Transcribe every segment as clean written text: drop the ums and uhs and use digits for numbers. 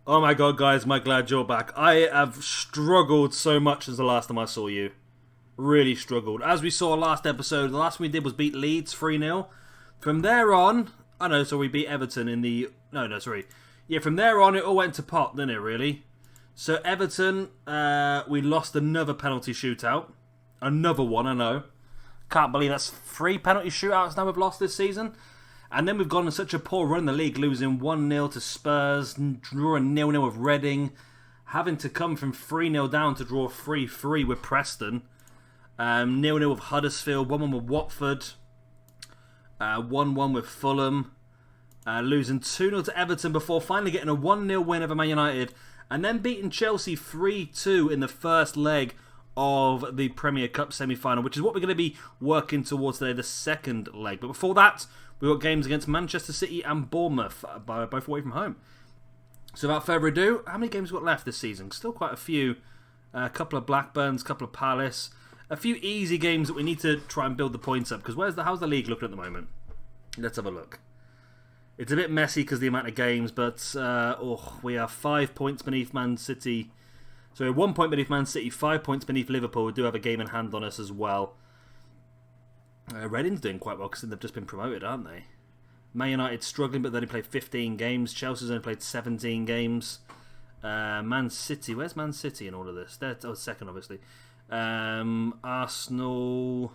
Oh my god, guys, my glad you're back. I have struggled so much since the last time I saw you. Really struggled. As we saw last episode, the last one we did was beat Leeds 3-0. From there on, so we beat Everton in the... No, sorry. Yeah, from there on, it all went to pot, didn't it, really? So Everton, we lost another penalty shootout. Another one, I know. Can't believe that's 3 penalty shootouts now we've lost this season. And then we've gone on such a poor run in the league, losing 1-0 to Spurs, drawing 0-0 with Reading, having to come from 3-0 down to draw 3-3 with Preston, 0-0 with Huddersfield, 1-1 with Watford, 1-1 with Fulham, losing 2-0 to Everton before finally getting a 1-0 win over Man United, and then beating Chelsea 3-2 in the first leg of the Premier Cup semi-final, which is what we're going to be working towards today, the second leg. But before that, we've got games against Manchester City and Bournemouth, both away from home. So without further ado, how many games have we got left this season? Still quite a few. A couple of Blackburns, a couple of Palace. A few easy games that we need to try and build the points up. Because how's the league looking at the moment? Let's have a look. It's a bit messy because of the amount of games, but we are 5 points beneath Man City. So we're 1 point beneath Man City, 5 points beneath Liverpool. We do have a game in hand on us as well. Reading's doing quite well because they've just been promoted, aren't they? Man United struggling, but they only played 15 games. Chelsea's only played 17 games. Man City, where's Man City in all of this? They're second, obviously. Arsenal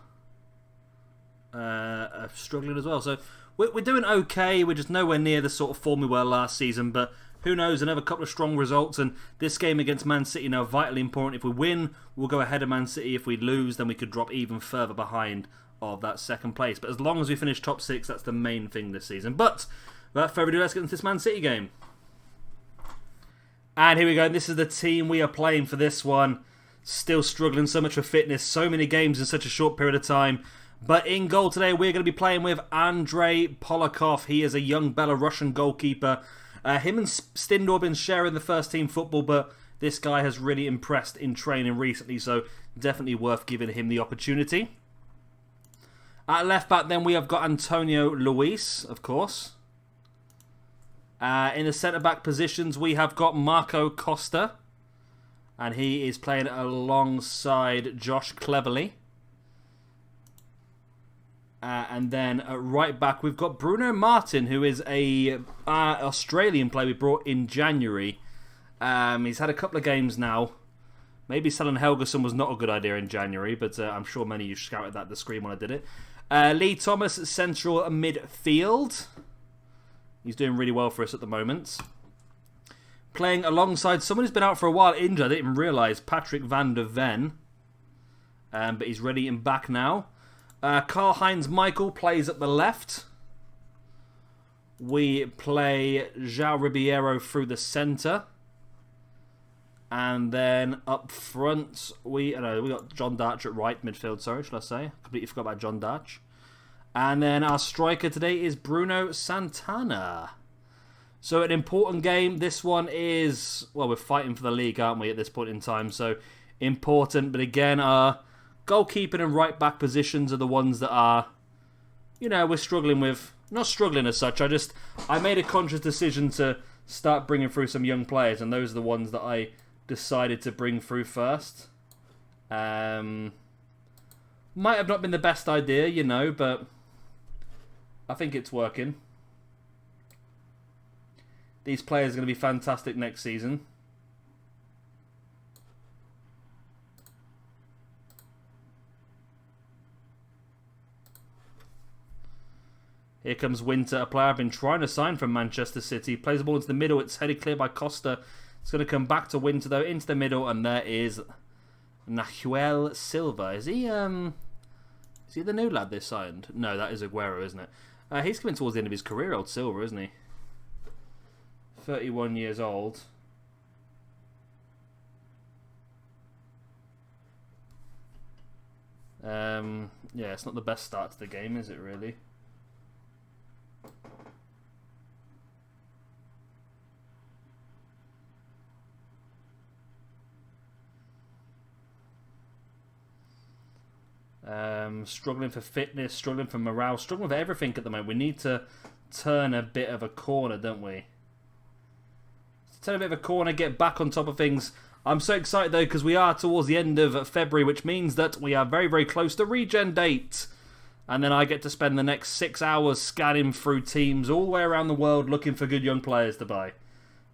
are struggling as well. So we're doing okay. We're just nowhere near the sort of form we were last season, but who knows, another couple of strong results, and this game against Man City now vitally important. If we win, we'll go ahead of Man City. If we lose, then we could drop even further behind of that second place. But as long as we finish top 6, that's the main thing this season. But without further ado, let's get into this Man City game. And here we go. This is the team we are playing for this one. Still struggling so much for fitness. So many games in such a short period of time. But in goal today, we're going to be playing with Andrei Polakov. He is a young Belarusian goalkeeper. Him and Stindor have been sharing the first team football, but this guy has really impressed in training recently, so definitely worth giving him the opportunity. At left back then we have got Antonio Luis, of course. In the centre back positions we have got Marco Costa, and he is playing alongside Josh Cleverley. And then at right back, we've got Bruno Martin, who is a Australian player we brought in January. He's had a couple of games now. Maybe selling Helgeson was not a good idea in January, but I'm sure many of you shouted that at the screen when I did it. Lee Thomas at central midfield. He's doing really well for us at the moment. Playing alongside someone who's been out for a while, injured, I didn't even realise, Patrick van der Ven. But he's ready and back now. Karl-Heinz Michael plays at the left. We play João Ribeiro through the centre. And then up front, we got John Darch at right midfield, should I say. Completely forgot about John Darch. And then our striker today is Bruno Santana. So an important game. This one is, well, we're fighting for the league, aren't we, at this point in time. So important, but again, our goalkeeping and right back positions are the ones that are, we're struggling with. Not struggling as such. I made a conscious decision to start bringing through some young players, and those are the ones that I decided to bring through first. Might have not been the best idea, but I think it's working. These players are going to be fantastic next season. Here comes Winter, a player I've been trying to sign from Manchester City. Plays the ball into the middle. It's headed clear by Costa. It's going to come back to Winter, though, into the middle. And there is Nahuel Silva. Is he the new lad they signed? No, that is Aguero, isn't it? He's coming towards the end of his career, old Silva, isn't he? 31 years old. Yeah, it's not the best start to the game, is it, really? Struggling for fitness, struggling for morale, struggling with everything at the moment. We need to turn a bit of a corner, don't we? turn a bit of a corner, get back on top of things. I'm so excited though because we are towards the end of February, which means that we are very, very close to regen date. And then I get to spend the next 6 hours scanning through teams all the way around the world looking for good young players to buy.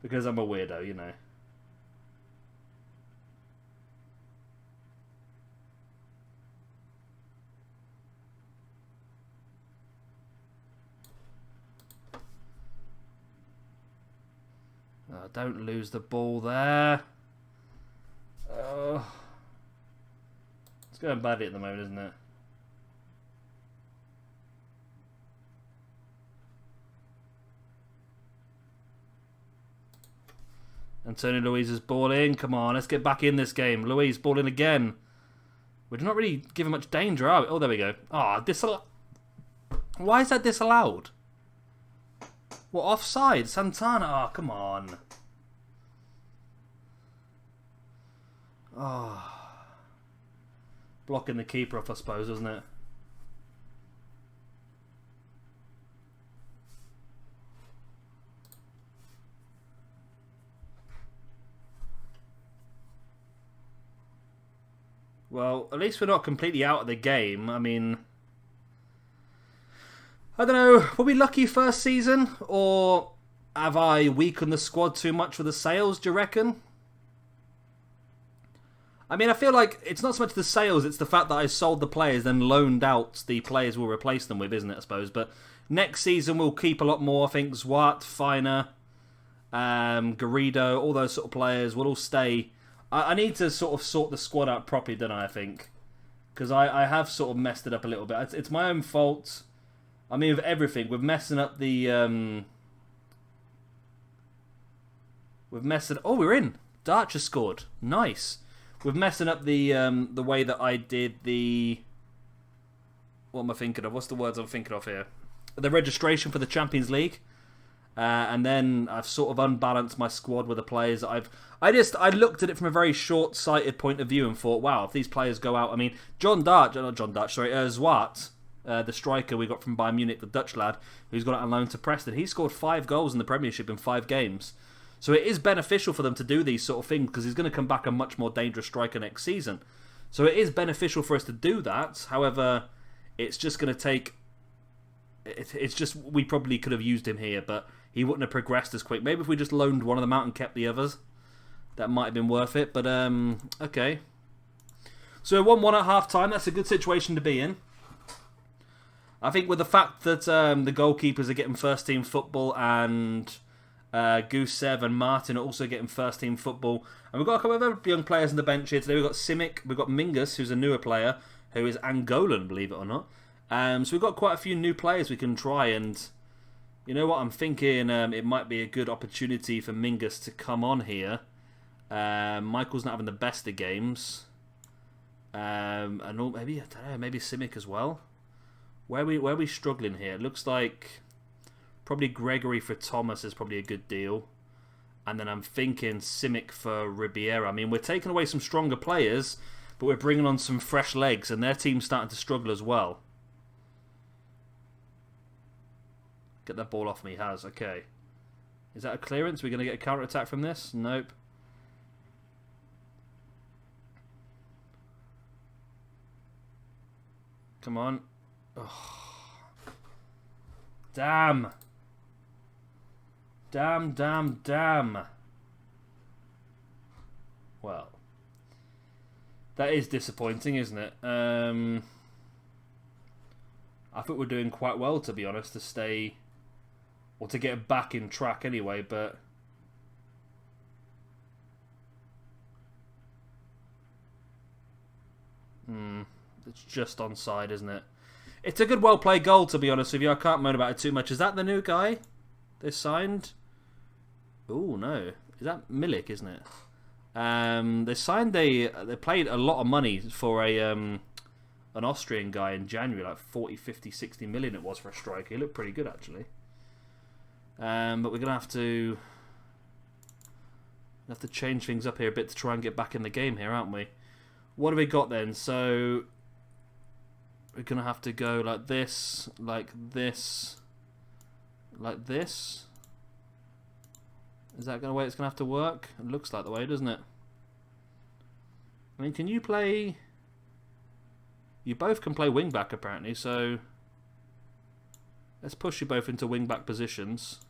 Because I'm a weirdo, you know. Oh, don't lose the ball there. Oh. It's going badly at the moment, isn't it? Antonio Luiz's ball in. Come on, let's get back in this game. Luiz ball in again. We're not really giving much danger, are we? Oh, there we go. Ah, why is that disallowed? What, offside? Santana? Oh, come on. Oh. Blocking the keeper off, I suppose, isn't it? Well, at least we're not completely out of the game. I mean, I don't know. Were we lucky first season? Or have I weakened the squad too much with the sales, do you reckon? I mean, I feel like it's not so much the sales, it's the fact that I sold the players, then loaned out the players we'll replace them with, isn't it, I suppose? But next season we'll keep a lot more. I think Zwart, Feiner, Garrido, all those sort of players will all stay. I need to sort of sort the squad out properly, don't I think? Because I have sort of messed it up a little bit. It's my own fault. I mean, with everything. We're messing up the... Oh, we're in. Darcher scored. Nice. We're messing up the way that I did the... What am I thinking of? What's the words I'm thinking of here? The registration for the Champions League. And then I've sort of unbalanced my squad with the players that I looked at it from a very short-sighted point of view and thought, wow, if these players go out... I mean, Zwart, the striker we got from Bayern Munich, the Dutch lad, who's gone out on loan to Preston, he scored 5 goals in the Premiership in 5 games. So it is beneficial for them to do these sort of things because he's going to come back a much more dangerous striker next season. So it is beneficial for us to do that. However, it's just going to take... It's just... We probably could have used him here, but he wouldn't have progressed as quick. Maybe if we just loaned one of them out and kept the others, that might have been worth it. But, okay. So 1-1 at half-time. That's a good situation to be in. I think with the fact that the goalkeepers are getting first-team football and Gusev and Martin are also getting first-team football. And we've got a couple of other young players on the bench here today. We've got Simic, we've got Mingus, who's a newer player, who is Angolan, believe it or not. So we've got quite a few new players we can try, and you know what, I'm thinking it might be a good opportunity for Mingus to come on here. Michael's not having the best of games. And maybe, I don't know, maybe Simic as well. Where are we struggling here? It looks like probably Gregory for Thomas is probably a good deal. And then I'm thinking Simic for Ribeira. I mean, we're taking away some stronger players, but we're bringing on some fresh legs, and their team's starting to struggle as well. Get that ball off me, he has. Okay. Is that a clearance? Are we going to get a counter-attack from this? Nope. Come on. Oh. Damn. Damn. Well. That is disappointing, isn't it? I think we're doing quite well, to be honest, to stay... Or to get back in track anyway, but... It's just onside, isn't it? It's a good, well-played goal, to be honest with you. I can't moan about it too much. Is that the new guy they signed? Oh no. Is that Milik, isn't it? They signed they paid a lot of money for an Austrian guy in January, like 40, 50, 60 million it was for a striker. He looked pretty good, actually. But we're going to have to change things up here a bit to try and get back in the game here, aren't we? What have we got then? So we're going to have to go like this, like this, like this. Is that the way it's going to have to work? It looks like the way, doesn't it? I mean, can you play... You both can play wing-back, apparently, so... Let's push you both into wing-back positions.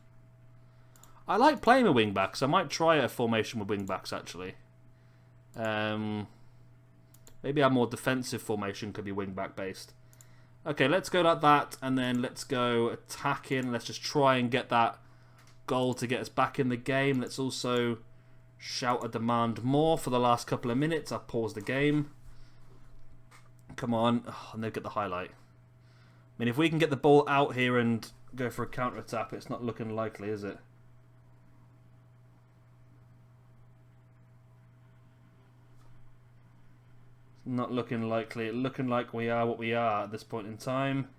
I like playing with wing-backs. I might try a formation with wing-backs, actually. Maybe our more defensive formation could be wing-back based. Okay, let's go like that, and then let's go attacking. Let's just try and get that goal to get us back in the game. Let's also shout a demand more for the last couple of minutes. I'll pause the game. Come on. Oh, and they'll get the highlight. I mean, if we can get the ball out here and go for a counter-attack, it's not looking likely, is it? It's not looking likely. It's looking like we are what we are at this point in time.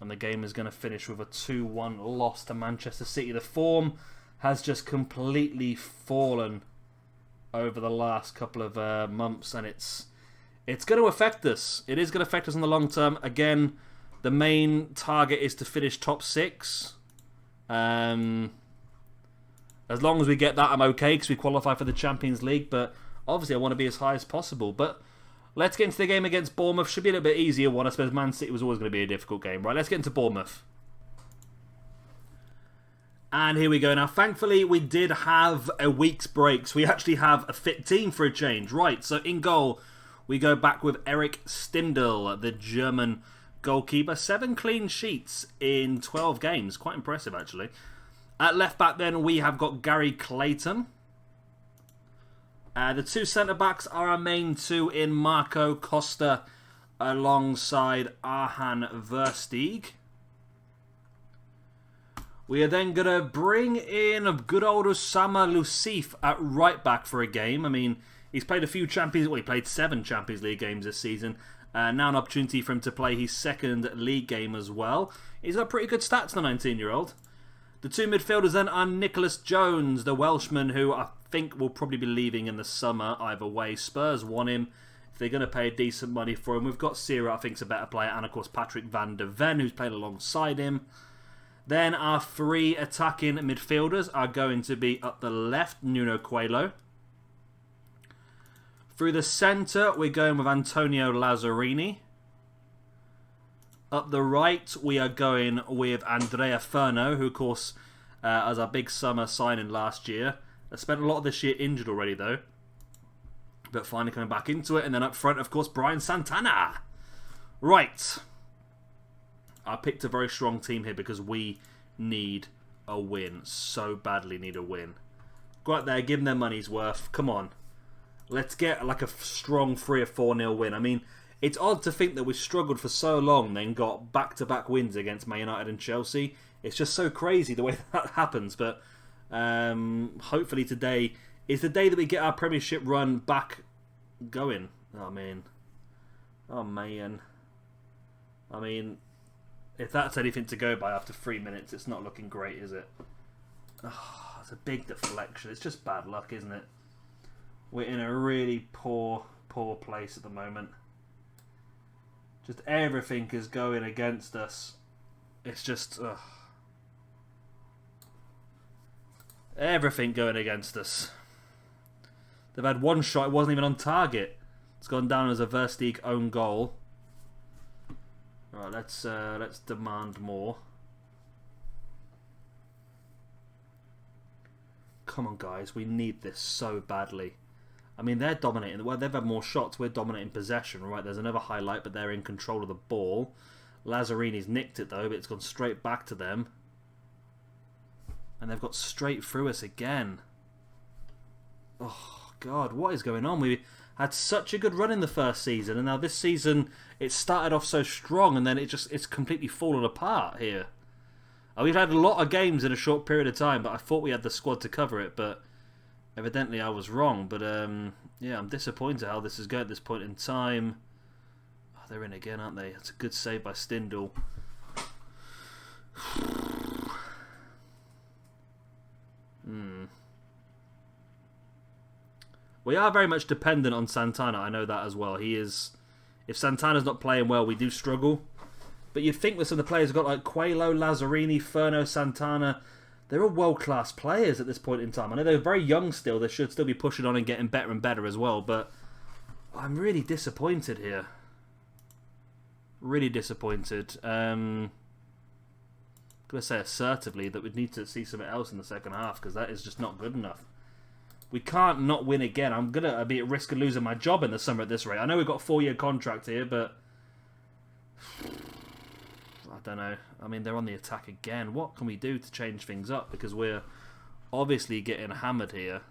And the game is going to finish with a 2-1 loss to Manchester City. The form has just completely fallen over the last couple of months, and it's going to affect us. It is going to affect us in the long term. Again, the main target is to finish top 6. As long as we get that, I'm okay, because we qualify for the Champions League. But obviously, I want to be as high as possible. But let's get into the game against Bournemouth. Should be a little bit easier one. I suppose Man City was always going to be a difficult game. Right, let's get into Bournemouth. And here we go. Now, thankfully, we did have a week's break. So we actually have a fit team for a change. Right, so in goal, we go back with Eric Stindl, the German goalkeeper. 7 clean sheets in 12 games. Quite impressive, actually. At left back, then, we have got Gary Clayton. The 2 centre-backs are our main 2 in Marco Costa alongside Arhan Versteeg. We are then going to bring in a good old Osama Lusif at right back for a game. I mean, he's played a few Champions... Well, he played 7 Champions League games this season. Now an opportunity for him to play his second league game as well. He's got pretty good stats, the 19-year-old. The 2 midfielders then are Nicholas Jones, the Welshman, who I think will probably be leaving in the summer either way. Spurs want him if they're going to pay decent money for him. We've got Sierra, I think, is a better player, and of course Patrick van der Ven, who's played alongside him. Then our 3 attacking midfielders are going to be up the left, Nuno Coelho. Through the centre, we're going with Antonio Lazzarini. Up the right, we are going with Andrea Ferno, who, of course, as our big summer signing last year. Spent a lot of this year injured already, though. But finally coming back into it. And then up front, of course, Brian Santana. Right. I picked a very strong team here because we need a win. So badly need a win. Go out there, give them their money's worth. Come on. Let's get like a strong 3 or 4-0 win. I mean, it's odd to think that we struggled for so long, then got back-to-back wins against Man United and Chelsea. It's just so crazy the way that happens. But hopefully today is the day that we get our Premiership run back going. Oh, man. Oh, man. I mean, if that's anything to go by after 3 minutes, it's not looking great, is it? Oh, it's a big deflection. It's just bad luck, isn't it? We're in a really poor place at the moment. Just everything is going against us. It's just... everything going against us. They've had one shot, it wasn't even on target. It's gone down as a Versteeg own goal. Right, let's demand more. Come on, guys, we need this so badly. I mean, they're dominating. Well, they've had more shots. We're dominating possession. Right, there's another highlight, but they're in control of the ball. Lazzarini's nicked it, though, but it's gone straight back to them. And they've got straight through us again. Oh, God, what is going on? We had such a good run in the first season, and now this season, it started off so strong, and then it's completely fallen apart here. We've had a lot of games in a short period of time, but I thought we had the squad to cover it, but... evidently I was wrong, but yeah, I'm disappointed how this is going at this point in time. Oh, they're in again, aren't they? That's a good save by Stindl. We are very much dependent on Santana, I know that as well. He is... if Santana's not playing well, we do struggle. But you'd think with some of the players we've got like Coelho, Lazzarini, Ferno, Santana... they're all world-class players at this point in time. I know they're very young still. They should still be pushing on and getting better and better as well. But I'm really disappointed here. Really disappointed. I'm going to say assertively that we need to see something else in the second half, because that is just not good enough. We can't not win again. I'm going to be at risk of losing my job in the summer at this rate. I know we've got a 4-year contract here, but I don't know. I mean, they're on the attack again. What can we do to change things up? Because we're obviously getting hammered here.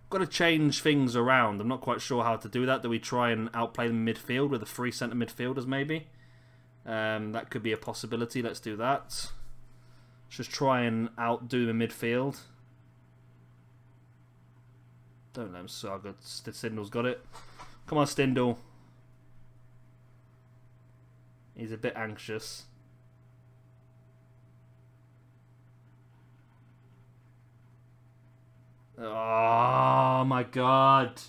Got to change things around. I'm not quite sure how to do that. Do we try and outplay them in midfield with the 3 centre midfielders maybe? That could be a possibility. Let's do that. Let's just try and outdo them in midfield. Don't let him so good. Stindl's got it. Come on, Stindl. He's a bit anxious. Oh my god.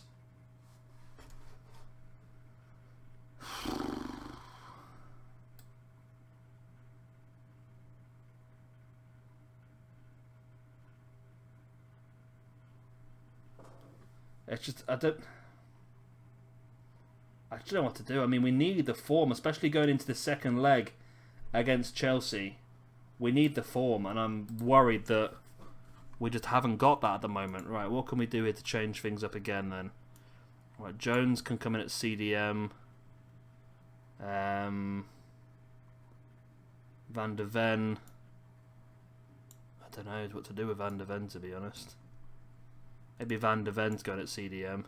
It's just, I don't know what to do. I mean, we need the form, especially going into the second leg against Chelsea. We need the form, and I'm worried that we just haven't got that at the moment. Right, what can we do here to change things up again then? Right, Jones can come in at CDM. Van der Ven. I don't know what to do with Van der Ven, to be honest. Maybe Van der Ven's going at CDM.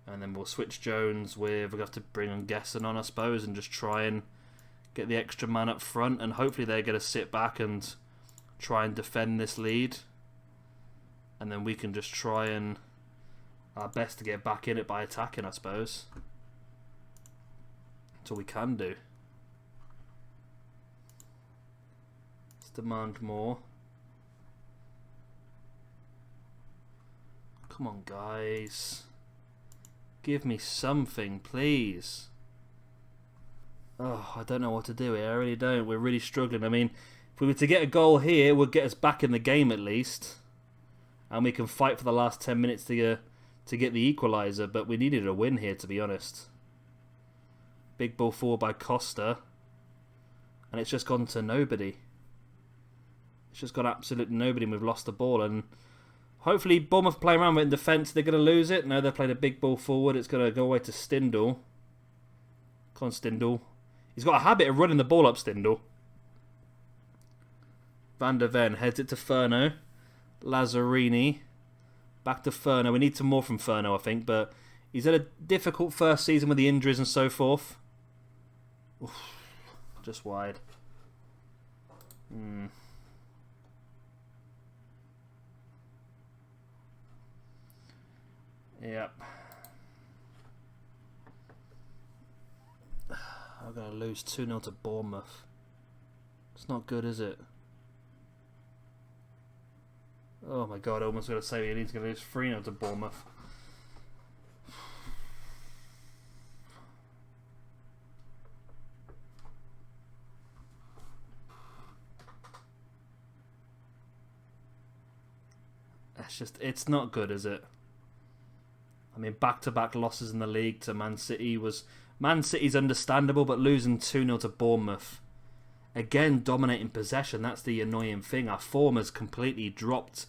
And then we'll switch Jones with... We'll have to bring on Gesson on, I suppose, and just try and get the extra man up front. And hopefully they're going to sit back and try and defend this lead. And then we can just try and... our best to get back in it by attacking, I suppose. That's all we can do. Let's demand more. Come on, guys. Give me something, please. Oh, I don't know what to do here. I really don't. We're really struggling. I mean, if we were to get a goal here, it would get us back in the game at least. And we can fight for the last 10 minutes to get the equaliser. But we needed a win here, to be honest. Big ball forward by Costa. And it's just gone to nobody. It's just got absolute nobody, and we've lost the ball. And hopefully Bournemouth play around with it in defence. They're going to lose it. No, they're playing a big ball forward. It's going to go away to Stindl. Come on, Stindl. He's got a habit of running the ball up, Stindl. Van der Ven heads it to Furno. Lazzarini. Back to Furno. We need some more from Furno, I think. But he's had a difficult first season with the injuries and so forth. Oof, just wide. Yep. I'm going to lose 2-0 to Bournemouth. It's not good, is it? Oh my god, I almost going to say he's going to lose 3-0 to Bournemouth. It's not good, is it? I mean, back-to-back losses in the league to Man City was... Man City's understandable, but losing 2-0 to Bournemouth. Again, dominating possession. That's the annoying thing. Our form has completely dropped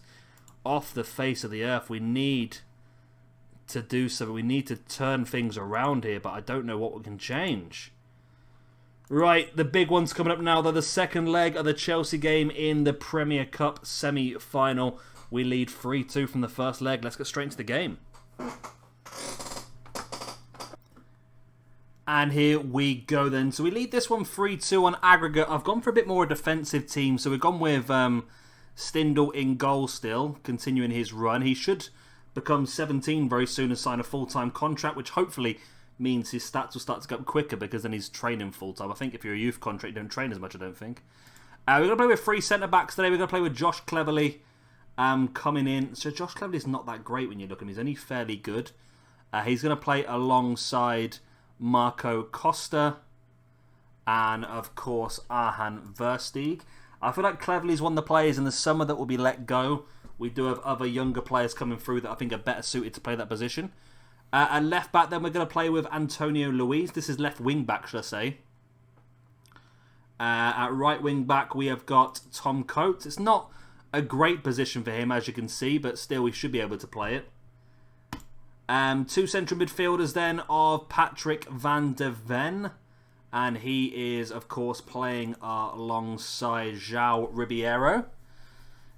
off the face of the earth. We need to do something. We need to turn things around here, but I don't know what we can change. Right, the big one's coming up now. They're the second leg of the Chelsea game in the Premier Cup semi-final. We lead 3-2 from the first leg. Let's get straight into the game. And here we go then. So we lead this one 3-2 on aggregate. I've gone for a bit more a defensive team. So we've gone with Stindl in goal still, continuing his run. He should become 17 very soon and sign a full-time contract, which hopefully means his stats will start to go up quicker because then he's training full-time. I think if you're a youth contract, you don't train as much, I don't think. We're going to play with 3 centre-backs today. We're going to play with Josh Cleverley coming in. So Josh Cleverley's not that great when you look at him. He's only fairly good. He's going to play alongside Marco Costa and, of course, Arhan Versteeg. I feel like Cleverley's one of the players in the summer that will be let go. We do have other younger players coming through that I think are better suited to play that position. At left back, then we're going to play with Antonio Luis. This is left wing back, should I say. At right wing back, we have got Tom Coates. It's not a great position for him, as you can see, but still we should be able to play it. Two central midfielders then of Patrick van der Ven. And he is, of course, playing alongside João Ribeiro,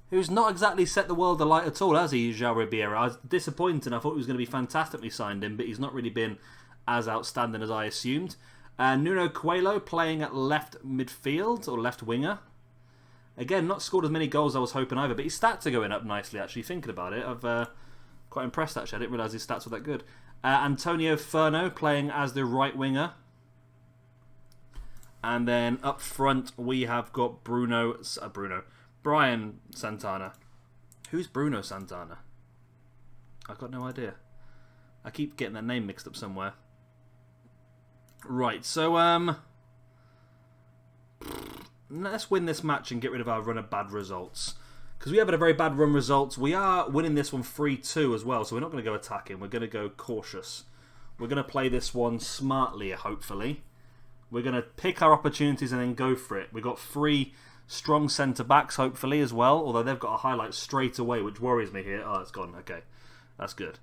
who's not exactly set the world alight at all, has he, João Ribeiro? I was disappointed. I thought he was going to be fantastic when we signed him, but he's not really been as outstanding as I assumed. Nuno Coelho playing at left midfield, or left winger. Again, not scored as many goals as I was hoping either, but his stats are going up nicely, actually, thinking about it. I've quite impressed, actually. I didn't realise his stats were that good. Antonio Furno playing as the right winger. And then up front, we have got Brian Santana. Who's Bruno Santana? I've got no idea. I keep getting that name mixed up somewhere. Right, so let's win this match and get rid of our run of bad results. Because we have had a very bad run of results. We are winning this one 3-2 as well, so we're not going to go attacking. We're going to go cautious. We're going to play this one smartly, hopefully. We're going to pick our opportunities and then go for it. We've got 3 strong centre-backs, hopefully, as well. Although they've got a highlight straight away, which worries me here. Oh, it's gone. Okay. That's good.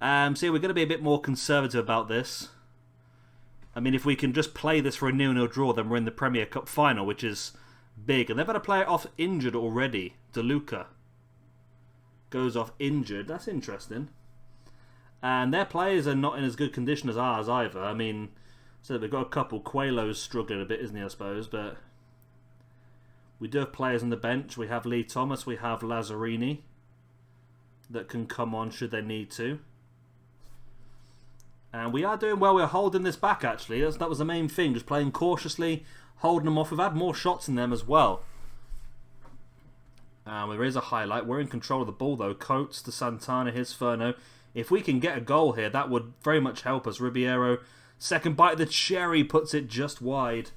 So yeah, we're going to be a bit more conservative about this. I mean, if we can just play this for a 0-0 draw, then we're in the Premier Cup final, which is big. And they've had a player off injured already. De Luca goes off injured. That's interesting. And their players are not in as good condition as ours either. I mean, so we've got a couple. Coelho's struggling a bit, isn't he, I suppose? But we do have players on the bench. We have Lee Thomas. We have Lazzarini that can come on should they need to. And we are doing well. We're holding this back, actually. That was the main thing. Just playing cautiously, holding them off. We've had more shots than them as well. There is a highlight. We're in control of the ball, though. Coates to Santana. Here's Furno. If we can get a goal here, that would very much help us. Ribeiro, second bite of the cherry, puts it just wide.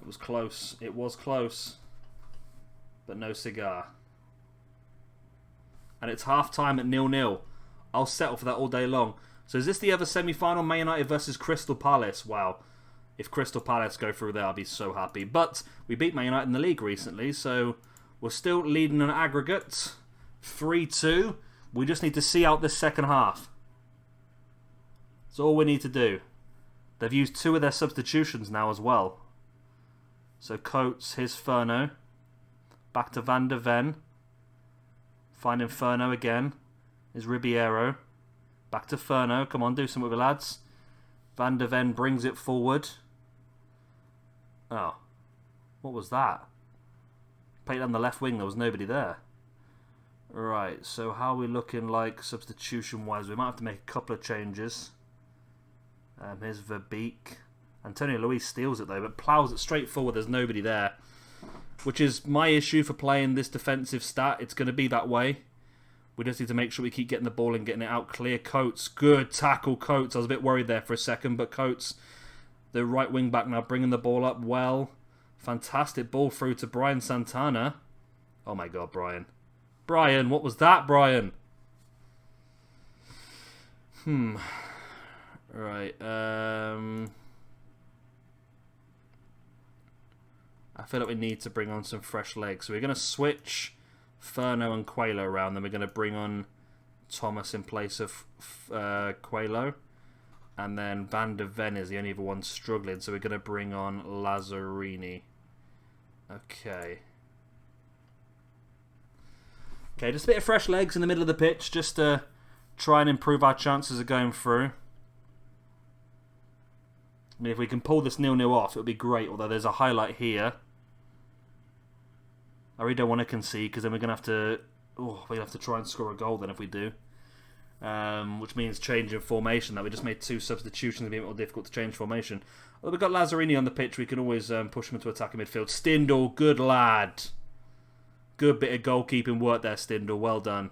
It was close. It was close. But no cigar. And it's half-time at 0-0. I'll settle for that all day long. So is this the other semi-final? Man United versus Crystal Palace. Wow. If Crystal Palace go through there, I'll be so happy. But we beat Man United in the league recently, so we're still leading an aggregate. 3-2. We just need to see out this second half. That's all we need to do. They've used 2 of their substitutions now as well. So Coates, here's Furno. Back to Van der Ven. Finding Furno again. Is Ribeiro. Back to Furno. Come on, do something with it, lads. Van der Ven brings it forward. Oh. What was that? Played on the left wing, there was nobody there. Right, so how are we looking like substitution-wise? We might have to make a couple of changes. Here's Verbeek. Antonio Luis steals it though, but plows it straight forward. There's nobody there. Which is my issue for playing this defensive stat. It's going to be that way. We just need to make sure we keep getting the ball and getting it out clear. Coates, good tackle, Coates. I was a bit worried there for a second, but Coates, the right wing back now, bringing the ball up well. Fantastic ball through to Brian Santana. Oh my God, Brian. Brian, what was that, Brian? Right. I feel like we need to bring on some fresh legs. So we're going to switch Furno and Coelho around. Then we're going to bring on Thomas in place of Coelho. And then Van der Ven is the only other one struggling. So we're going to bring on Lazzarini. Okay. Okay, just a bit of fresh legs in the middle of the pitch. Just to try and improve our chances of going through. I mean, if we can pull this 0-0 off, it would be great. Although there's a highlight here. I really don't want to concede because then we're going to have to... Oh, we're going to have to try and score a goal then if we do. Which means changing formation. That we just made 2 substitutions. It'll be a bit more difficult to change formation. Although we've got Lazzarini on the pitch, we can always push him into attacking midfield. Stindl, good lad. Good bit of goalkeeping work there, Stindl. Well done.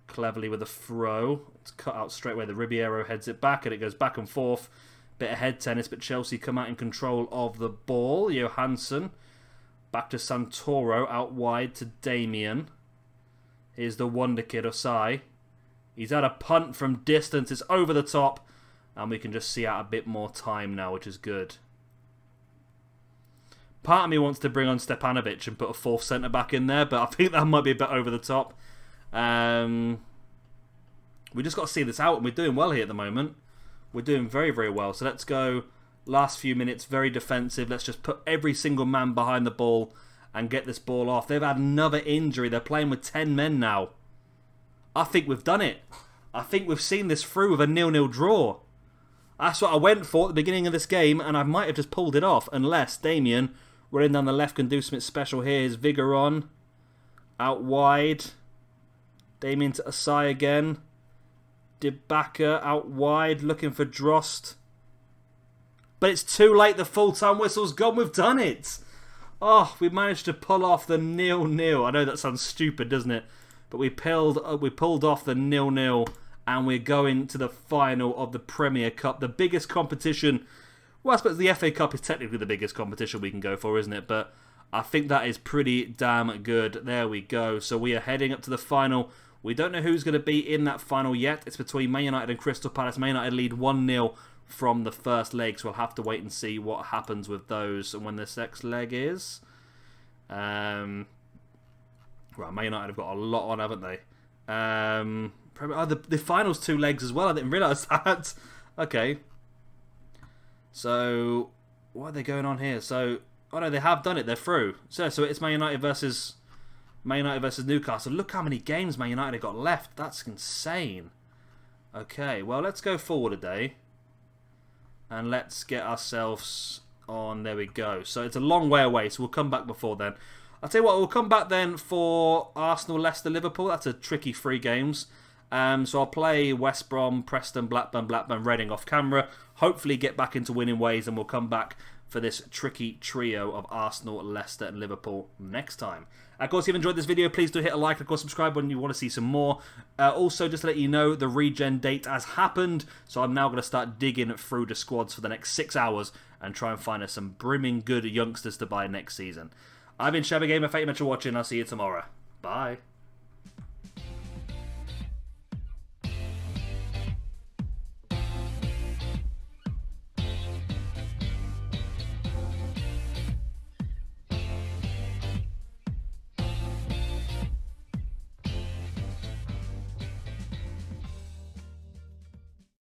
Cleverly with a throw. It's cut out straight away. The Ribeiro heads it back and it goes back and forth. Bit of head tennis, but Chelsea come out in control of the ball. Johansson back to Santoro, out wide to Damien. Here's the wonder kid, Osai. He's had a punt from distance. It's over the top. And we can just see out a bit more time now, which is good. Part of me wants to bring on Stepanovic and put a fourth centre-back in there, but I think that might be a bit over the top. We just got to see this out, and we're doing well here at the moment. We're doing very, very well. So let's go last few minutes, very defensive. Let's just put every single man behind the ball and get this ball off. They've had another injury. They're playing with 10 men now. I think we've done it. I think we've seen this through with a 0-0 draw. That's what I went for at the beginning of this game, and I might have just pulled it off, unless Damien, running down the left, can do something special here. His vigour on. Out wide. Damien to Asai again. Dibaka out wide, looking for Drost. But it's too late. The full-time whistle's gone. We've done it. Oh, we managed to pull off the 0-0. I know that sounds stupid, doesn't it? But we pulled off the 0-0, and we're going to the final of the Premier Cup, the biggest competition. Well, I suppose the FA Cup is technically the biggest competition we can go for, isn't it? But I think that is pretty damn good. There we go. So we are heading up to the final. We don't know who's going to be in that final yet. It's between Man United and Crystal Palace. Man United lead 1-0 from the first leg, so we'll have to wait and see what happens with those and when this next leg is. Right, Man United have got a lot on, haven't they? The finals 2 legs as well. I didn't realise that. Okay. So, what are they going on here? So, oh no, they have done it. They're through. So it's Man United versus Newcastle. Look how many games Man United have got left. That's insane. Okay, well, let's go forward a day. And let's get ourselves on. There we go. So it's a long way away, so we'll come back before then. I'll tell you what, we'll come back then for Arsenal, Leicester, Liverpool. That's a tricky 3 games. So I'll play West Brom, Preston, Blackburn, Reading off camera. Hopefully get back into winning ways, and we'll come back for this tricky trio of Arsenal, Leicester and Liverpool next time. Of course, if you've enjoyed this video, please do hit a like. Of course, subscribe when you want to see some more. Also, just to let you know, the regen date has happened. So I'm now going to start digging through the squads for the next 6 hours and try and find us some brimming good youngsters to buy next season. I've been Shabba Gamer. Thank you much for watching. I'll see you tomorrow. Bye.